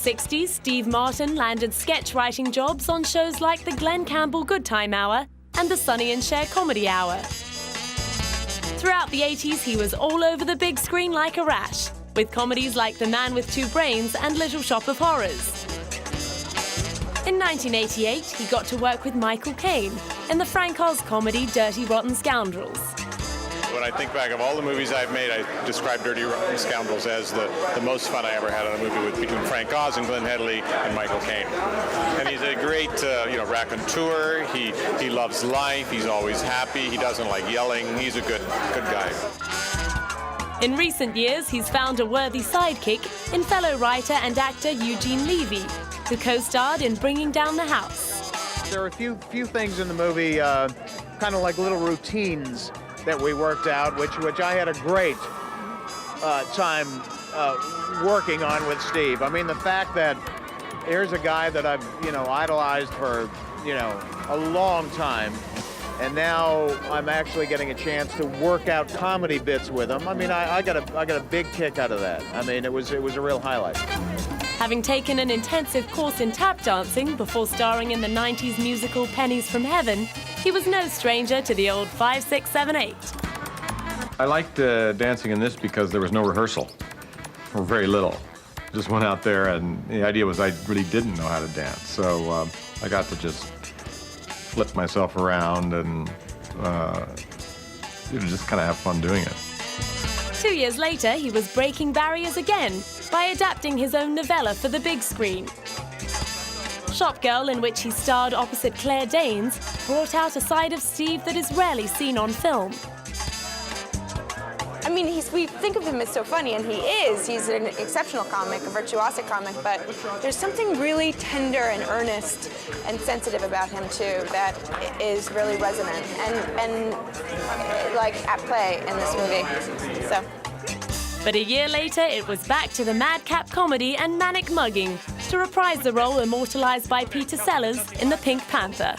60s, Steve Martin landed sketch writing jobs on shows like The Glenn Campbell Good Time Hour and The Sonny and Cher Comedy Hour. Throughout the 80s, he was all over the big screen like a rash, with comedies like The Man with Two Brains and Little Shop of Horrors. In 1988, he got to work with Michael Caine in the Frank Oz comedy Dirty Rotten Scoundrels. When I think back of all the movies I've made, I describe Dirty Rotten Scoundrels as the most fun I ever had on a movie between Frank Oz and Glenn Headley and Michael Caine. And he's a great, raconteur. He loves life. He's always happy. He doesn't like yelling. He's a good guy. In recent years, he's found a worthy sidekick in fellow writer and actor Eugene Levy, who co-starred in Bringing Down the House. There are a few things in the movie, kind of like little routines that we worked out, which I had a great time working on with Steve. I mean, the fact that here's a guy that I've idolized for a long time, and now I'm actually getting a chance to work out comedy bits with him. I mean, I got a big kick out of that. I mean, it was a real highlight. Having taken an intensive course in tap dancing before starring in the 90s musical Pennies from Heaven, he was no stranger to the old 5, 6, 7, 8. I liked dancing in this because there was no rehearsal, or very little. Just went out there, and the idea was I really didn't know how to dance, so I got to just flip myself around and just kind of have fun doing it. 2 years later, he was breaking barriers again by adapting his own novella for the big screen. Shop Girl, in which he starred opposite Claire Danes, brought out a side of Steve that is rarely seen on film. I mean, we think of him as so funny, and he is. He's an exceptional comic, a virtuosic comic, but there's something really tender and earnest and sensitive about him, too, that is really resonant and like, at play in this movie. So. But a year later, it was back to the madcap comedy and manic mugging to reprise the role immortalized by Peter Sellers in The Pink Panther.